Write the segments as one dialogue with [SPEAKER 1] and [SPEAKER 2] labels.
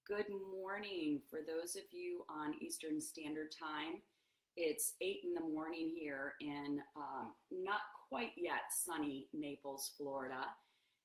[SPEAKER 1] Good morning. For those of you on Eastern Standard Time, it's 8 in the morning here in not quite yet sunny Naples, Florida.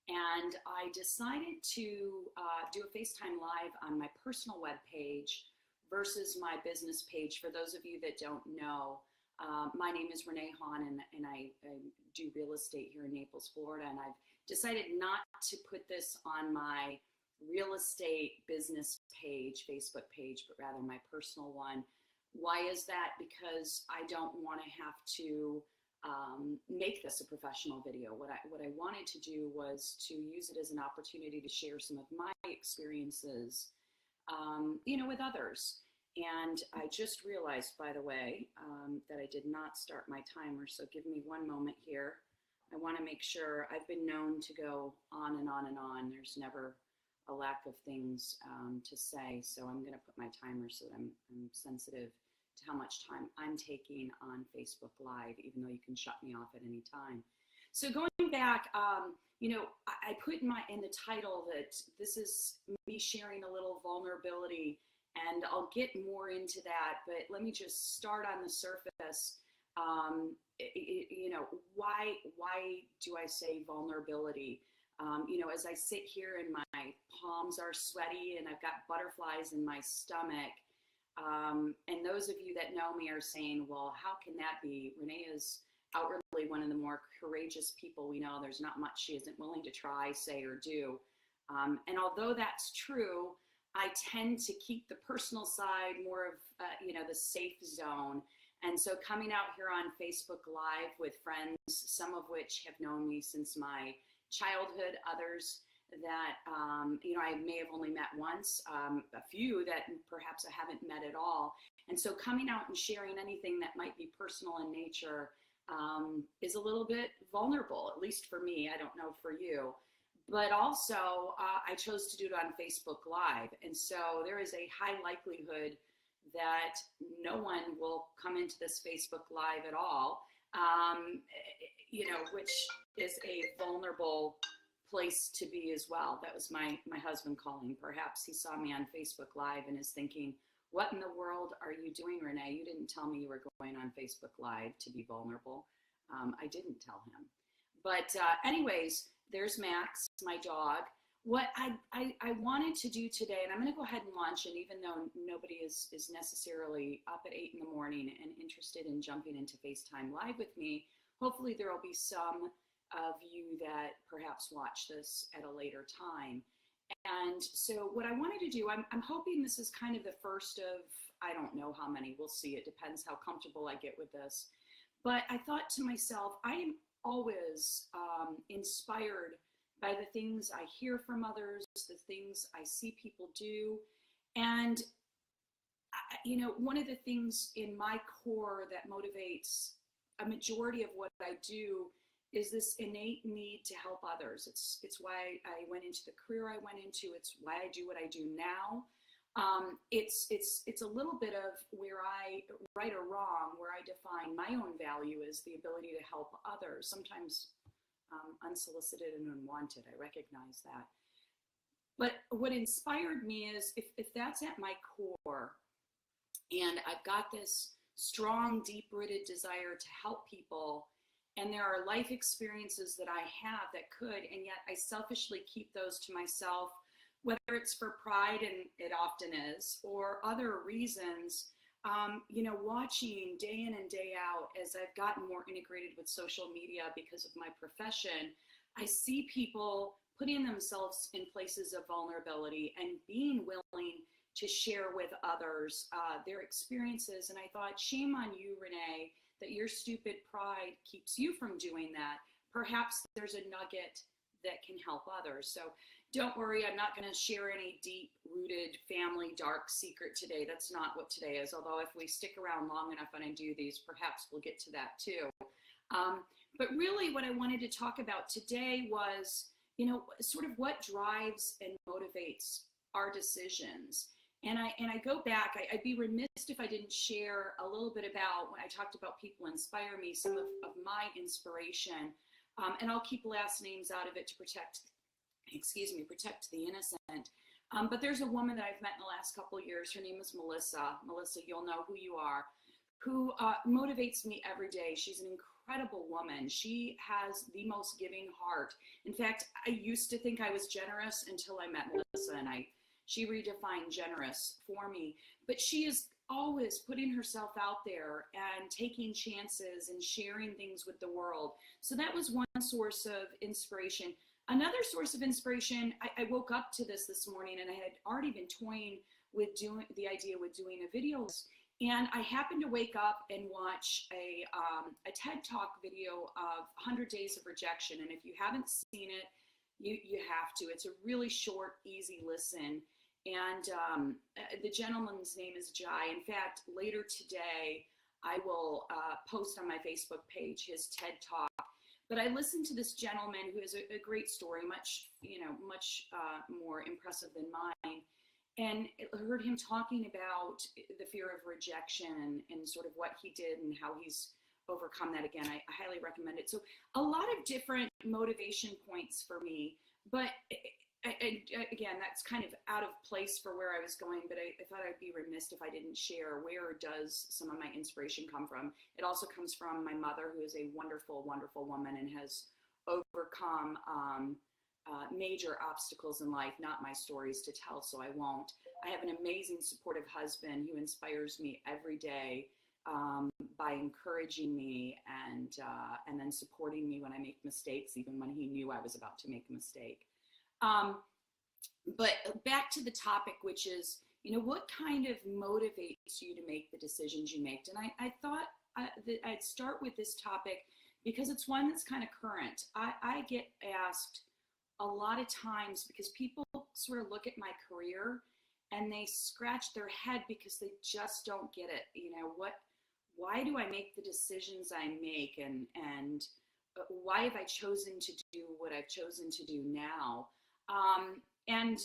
[SPEAKER 1] And I decided to do a FaceTime Live on my personal webpage versus my business page. For those of you that don't know, my name is Renee Hahn, and I do real estate here in Naples, Florida. And I've decided not to put this on my real estate business page, Facebook page, but rather my personal one. Why is that? Because I don't want to have to make this a professional video. What I wanted to do was to use it as an opportunity to share some of my experiences, with others. And I just realized, by the way, that I did not start my timer. So give me one moment here. I want to make sure. I've been known to go on and on and on. There's never a lack of things to say. So I'm going to put my timer so that I'm sensitive to how much time I'm taking on Facebook Live, even though you can shut me off at any time. So going back, I put in the title that this is me sharing a little vulnerability, and I'll get more into that. But let me just start on the surface. Why do I say vulnerability? As I sit here and my palms are sweaty and I've got butterflies in my stomach, and those of you that know me are saying, well, how can that be? Renee is outwardly one of the more courageous people we know. There's not much she isn't willing to try, say, or do. And although that's true, I tend to keep the personal side more of, the safe zone. And so coming out here on Facebook Live with friends, some of which have known me since my childhood, others that, I may have only met once, a few that perhaps I haven't met at all. And so coming out and sharing anything that might be personal in nature is a little bit vulnerable, at least for me. I don't know for you. But also, I chose to do it on Facebook Live. And so there is a high likelihood that no one will come into this Facebook Live at all, which is a vulnerable place to be as well. That was my husband calling. Perhaps he saw me on Facebook Live and is thinking, what in the world are you doing, Renee? You didn't tell me you were going on Facebook Live to be vulnerable. I didn't tell him. But anyways, there's Max, my dog. What I wanted to do today, and I'm going to go ahead and launch it, even though nobody is necessarily up at 8 in the morning and interested in jumping into FaceTime Live with me. Hopefully there will be some of you that perhaps watch this at a later time. And so what I wanted to do, I'm hoping this is kind of the first of, I don't know how many, we'll see. It depends how comfortable I get with this. But I thought to myself, I am always inspired by the things I hear from others, the things I see people do. And, one of the things in my core that motivates a majority of what I do is this innate need to help others. It's why I went into the career I went into. It's why I do what I do now. It's a little bit of where I, right or wrong, where I define my own value is the ability to help others, sometimes unsolicited and unwanted. I recognize that. But what inspired me is if that's at my core, and I've got this strong, deep-rooted desire to help people, and there are life experiences that I have that could, and yet I selfishly keep those to myself, whether it's for pride, and it often is, or other reasons, watching day in and day out as I've gotten more integrated with social media because of my profession, I see people putting themselves in places of vulnerability and being willing to share with others their experiences. And I thought, shame on you, Renee, that your stupid pride keeps you from doing that. Perhaps there's a nugget that can help others. So don't worry, I'm not going to share any deep-rooted family dark secret today. That's not what today is, although if we stick around long enough and I do these, perhaps we'll get to that too. But really what I wanted to talk about today was, sort of what drives and motivates our decisions. And I go back, I'd be remiss if I didn't share a little bit about, when I talked about people inspire me, some of my inspiration. And I'll keep last names out of it to protect the innocent. But there's a woman that I've met in the last couple of years. Her name is Melissa. Melissa, you'll know who you are, who motivates me every day. She's an incredible woman. She has the most giving heart. In fact, I used to think I was generous until I met Melissa, and she redefined generous for me. But she is always putting herself out there and taking chances and sharing things with the world. So that was one source of inspiration. Another source of inspiration, I woke up to this morning, and I had already been toying with doing the idea with doing a video. And I happened to wake up and watch a TED Talk video of 100 Days of Rejection. And if you haven't seen it, you have to. It's a really short, easy listen. And the gentleman's name is Jai. In fact, later today, I will post on my Facebook page his TED Talk. But I listened to this gentleman who has a great story, much more impressive than mine, and heard him talking about the fear of rejection and sort of what he did and how he's overcome that. Again, I highly recommend it. So a lot of different motivation points for me, but again, that's kind of out of place for where I was going, but I thought I'd be remiss if I didn't share where does some of my inspiration come from. It also comes from my mother, who is a wonderful, wonderful woman and has overcome major obstacles in life. Not my stories to tell, so I won't. I have an amazing, supportive husband who inspires me every day by encouraging me and then supporting me when I make mistakes, even when he knew I was about to make a mistake. But back to the topic, which is, what kind of motivates you to make the decisions you make? And I thought that I'd start with this topic because it's one that's kind of current. I get asked a lot of times because people sort of look at my career and they scratch their head because they just don't get it. Why do I make the decisions I make? And why have I chosen to do what I've chosen to do now? And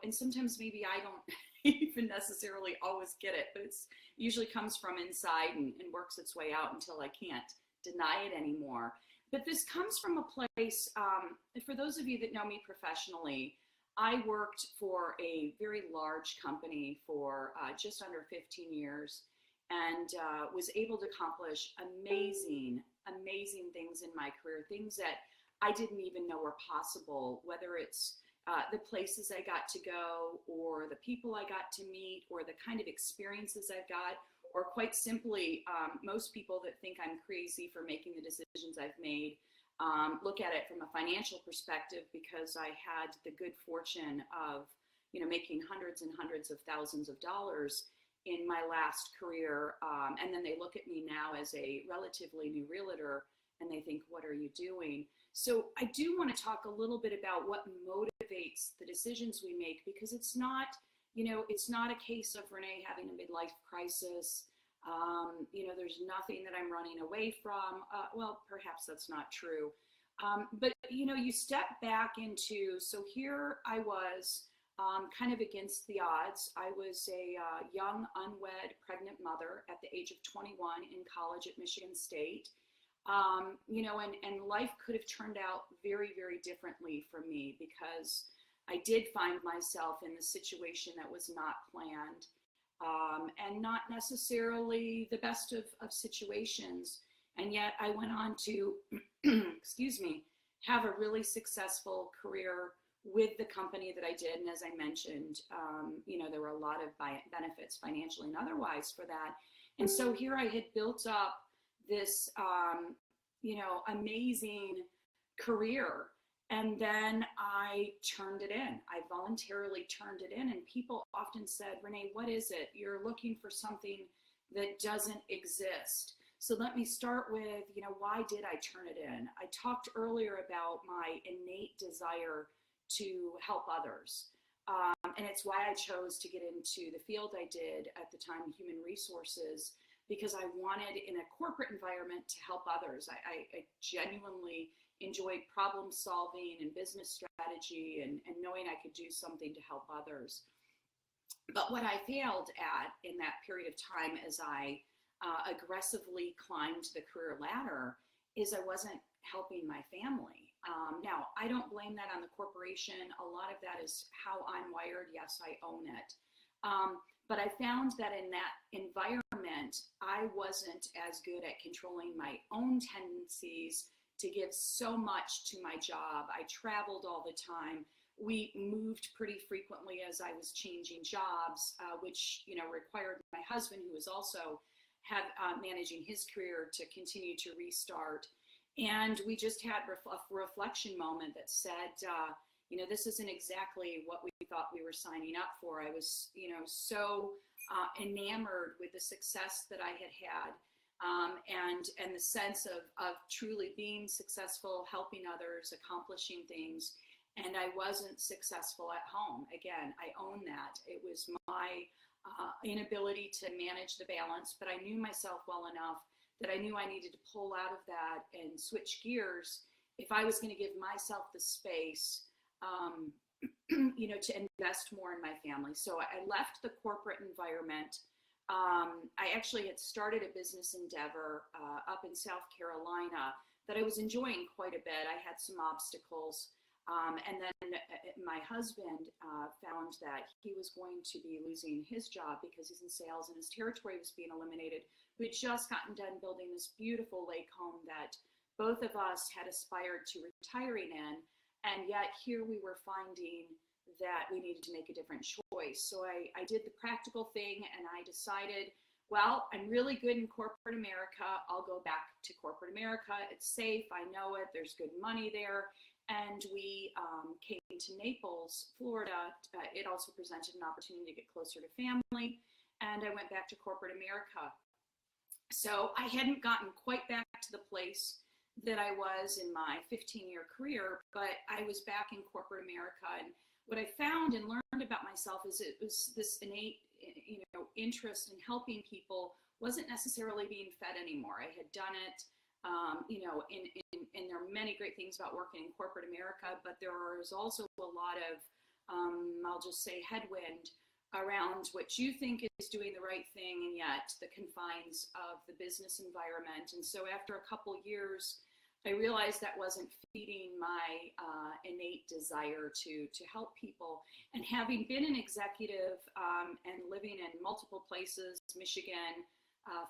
[SPEAKER 1] sometimes maybe I don't even necessarily always get it, but it's usually comes from inside and works its way out until I can't deny it anymore. But this comes from a place, for those of you that know me professionally, I worked for a very large company for just under 15 years and was able to accomplish amazing things in my career, things that I didn't even know were possible, whether it's the places I got to go or the people I got to meet or the kind of experiences I've got, or quite simply, most people that think I'm crazy for making the decisions I've made look at it from a financial perspective because I had the good fortune of, making hundreds and hundreds of thousands of dollars in my last career. And then they look at me now as a relatively new realtor and they think, what are you doing? So I do want to talk a little bit about what motivates the decisions we make, because it's not, it's not a case of Renee having a midlife crisis. There's nothing that I'm running away from. Well, perhaps that's not true. But, you step back into, so here I was kind of against the odds. I was a young, unwed, pregnant mother at the age of 21 in college at Michigan State. And life could have turned out very, very differently for me because I did find myself in a situation that was not planned and not necessarily the best of situations. And yet I went on to, have a really successful career with the company that I did. And as I mentioned, there were a lot of benefits financially and otherwise for that. And so here I had built up this, amazing career. And then I turned it in. I voluntarily turned it in. And people often said, Renee, what is it? You're looking for something that doesn't exist. So let me start with, why did I turn it in? I talked earlier about my innate desire to help others. And it's why I chose to get into the field I did at the time, human resources, because I wanted in a corporate environment to help others. I genuinely enjoyed problem solving and business strategy and knowing I could do something to help others. But what I failed at in that period of time as I aggressively climbed the career ladder is I wasn't helping my family. Now, I don't blame that on the corporation. A lot of that is how I'm wired. Yes, I own it. But I found that in that environment, I wasn't as good at controlling my own tendencies to give so much to my job. I traveled all the time. We moved pretty frequently as I was changing jobs, which required my husband, who was also managing his career, to continue to restart. And we just had a reflection moment that said, this isn't exactly what we thought we were signing up for. I was, so enamored with the success that I had had, and the sense of truly being successful, helping others, accomplishing things. And I wasn't successful at home. Again, I own that. It was my inability to manage the balance, but I knew myself well enough that I knew I needed to pull out of that and switch gears if I was going to give myself the space, to invest more in my family. So I left the corporate environment. I actually had started a business endeavor up in South Carolina that I was enjoying quite a bit. I had some obstacles. And then my husband found that he was going to be losing his job because he's in sales and his territory was being eliminated. We had just gotten done building this beautiful lake home that both of us had aspired to retiring in. And yet here we were finding that we needed to make a different choice. So I did the practical thing and I decided, well, I'm really good in corporate America. I'll go back to corporate America. It's safe. I know it. There's good money there. And we came to Naples, Florida. It also presented an opportunity to get closer to family. And I went back to corporate America. So I hadn't gotten quite back to the place that I was in my 15-year career, but I was back in corporate America. And what I found and learned about myself is it was this innate, interest in helping people wasn't necessarily being fed anymore. I had done it. And there are many great things about working in corporate America, but there is also a lot of, I'll just say, headwind around what you think is doing the right thing, and yet the confines of the business environment. And so after a couple years, I realized that wasn't feeding my innate desire to help people. And having been an executive and living in multiple places, Michigan,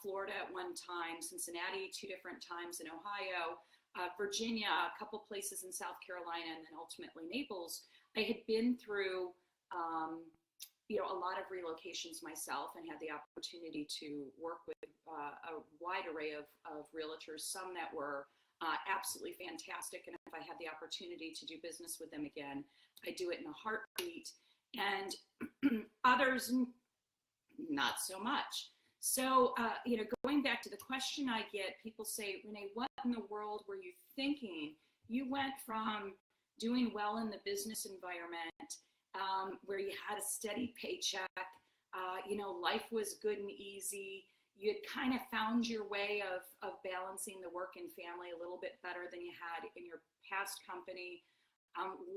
[SPEAKER 1] Florida at one time, Cincinnati 2 different times, in Ohio, Virginia, a couple places in South Carolina, and then ultimately Naples, I had been through a lot of relocations myself and had the opportunity to work with a wide array of realtors, some that were absolutely fantastic. And if I had the opportunity to do business with them again, I do it in a heartbeat. And others, not so much. So, going back to the question I get, people say, Renee, what in the world were you thinking? You went from doing well in the business environment, where you had a steady paycheck, life was good and easy. You had kind of found your way of balancing the work and family a little bit better than you had in your past company.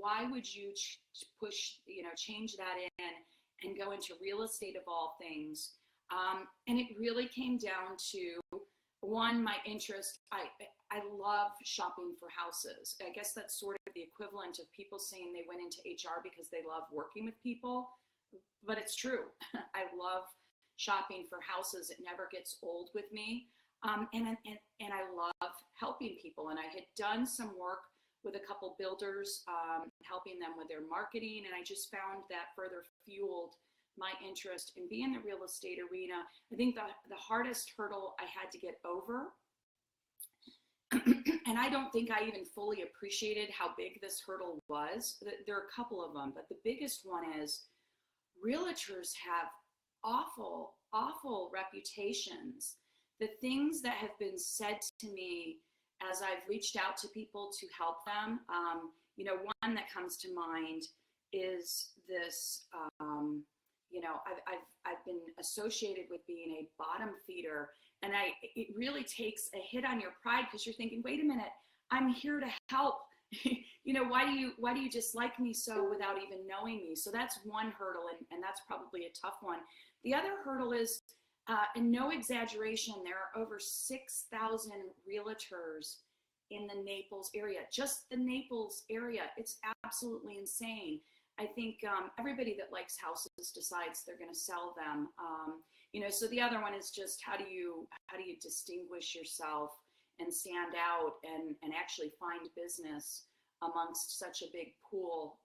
[SPEAKER 1] Why would you change that in and go into real estate of all things? And it really came down to, one, my interest. I love shopping for houses. I guess that's sort of the equivalent of people saying they went into HR because they love working with people, but it's true. I love shopping for houses. It never gets old with me. And I love helping people. And I had done some work with a couple builders, helping them with their marketing. And I just found that further fueled my interest in being in the real estate arena. I think the hardest hurdle I had to get over, and I don't think I even fully appreciated how big this hurdle was. There are a couple of them, but the biggest one is realtors have awful, awful reputations. The things that have been said to me as I've reached out to people to help them, one that comes to mind is this, I've been associated with being a bottom feeder, and it really takes a hit on your pride because you're thinking, wait a minute, I'm here to help. Why do you dislike me so without even knowing me? So that's one hurdle, and that's probably a tough one. The other hurdle is, and no exaggeration, there are over 6,000 realtors in the Naples area, just the Naples area. It's absolutely insane. I think everybody that likes houses decides they're going to sell them. So the other one is just how do you distinguish yourself and stand out and actually find business amongst such a big pool.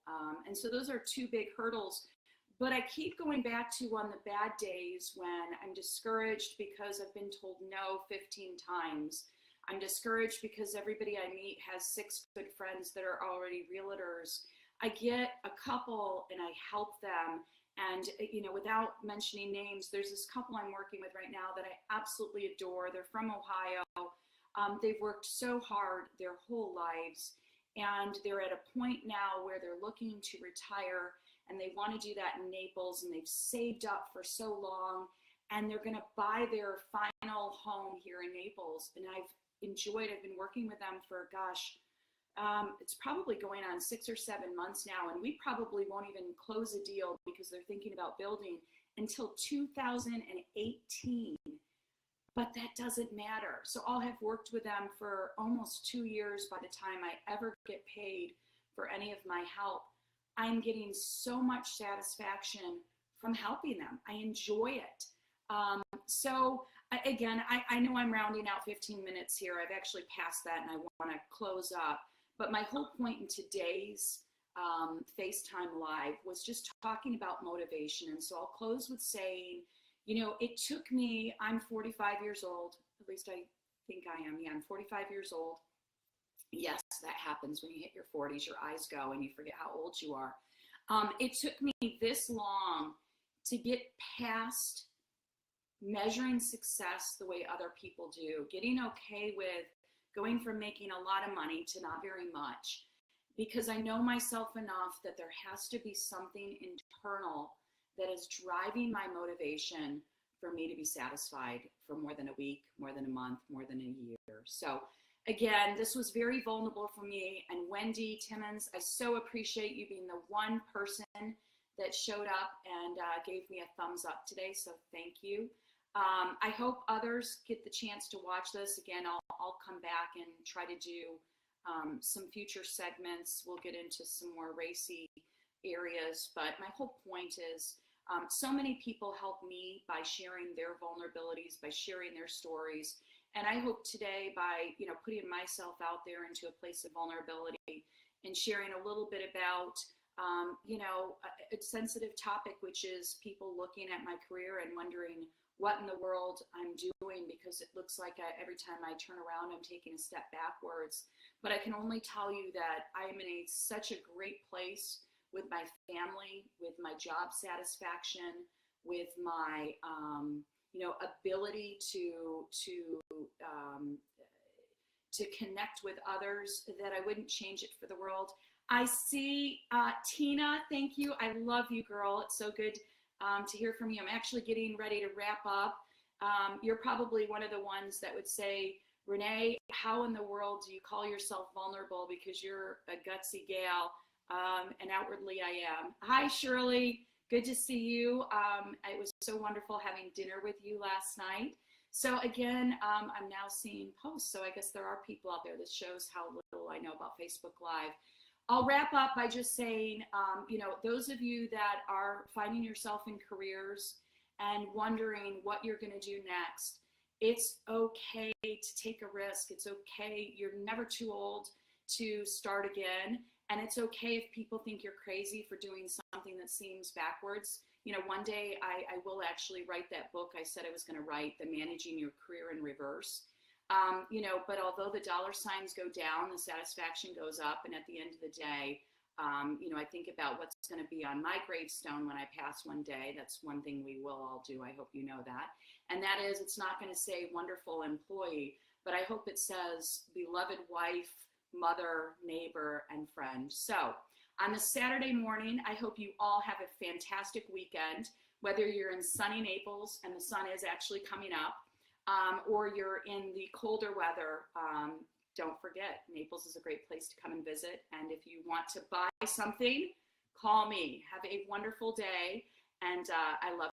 [SPEAKER 1] And so those are two big hurdles. But I keep going back to on the bad days when I'm discouraged because I've been told no 15 times. I'm discouraged because everybody I meet has 6 good friends that are already realtors. I get a couple and I help them. And, without mentioning names, there's this couple I'm working with right now that I absolutely adore. They're from Ohio. They've worked so hard their whole lives. And they're at a point now where they're looking to retire, and they want to do that in Naples, and they've saved up for so long, and they're going to buy their final home here in Naples. And I've been working with them for, it's probably going on 6 or 7 months now, and we probably won't even close a deal because they're thinking about building until 2018. But that doesn't matter. So I'll have worked with them for almost 2 years by the time I ever get paid for any of my help. I'm getting so much satisfaction from helping them. I enjoy it. I know I'm rounding out 15 minutes here. I've actually passed that and I want to close up. But my whole point in today's FaceTime Live was just talking about motivation. And so I'll close with saying, it took me, I'm 45 years old, at least I think I am. Yeah, I'm 45 years old. Yes, that happens when you hit your 40s, your eyes go and you forget how old you are. It took me this long to get past measuring success the way other people do, getting okay with going from making a lot of money to not very much, because I know myself enough that there has to be something internal that is driving my motivation for me to be satisfied for more than a week, more than a month, more than a year. So again, this was very vulnerable for me. And Wendy Timmons, I so appreciate you being the one person that showed up and gave me a thumbs up today. So thank you. I hope others get the chance to watch this. Again, I'll come back and try to do some future segments. We'll get into some more racy areas, but my whole point is so many people help me by sharing their vulnerabilities, by sharing their stories. And I hope today by, putting myself out there into a place of vulnerability and sharing a little bit about, a sensitive topic, which is people looking at my career and wondering what in the world I'm doing, because it looks like every time I turn around, I'm taking a step backwards. But I can only tell you that I am in such a great place with my family, with my job satisfaction, with my, ability to connect with others, that I wouldn't change it for the world. I see Tina, thank you. I love you, girl. It's so good to hear from you. I'm actually getting ready to wrap up. You're probably one of the ones that would say, Renee, how in the world do you call yourself vulnerable, because you're a gutsy gal, and outwardly I am. Hi, Shirley. Good to see you. It was so wonderful having dinner with you last night. So again, I'm now seeing posts. So I guess there are people out there. This shows how little I know about Facebook Live. I'll wrap up by just saying, those of you that are finding yourself in careers and wondering what you're going to do next, it's okay to take a risk. It's okay. You're never too old to start again. And it's okay if people think you're crazy for doing something that seems backwards. One day I will actually write that book I said I was going to write, The Managing Your Career in Reverse. But although the dollar signs go down, the satisfaction goes up. And at the end of the day, I think about what's going to be on my gravestone when I pass one day. That's one thing we will all do. I hope you know that. And that is, it's not going to say wonderful employee, but I hope it says beloved wife, mother, neighbor, and friend. So on a Saturday morning, I hope you all have a fantastic weekend, whether you're in sunny Naples and the sun is actually coming up, or you're in the colder weather. Don't forget, Naples is a great place to come and visit. And if you want to buy something, call me. Have a wonderful day. And I love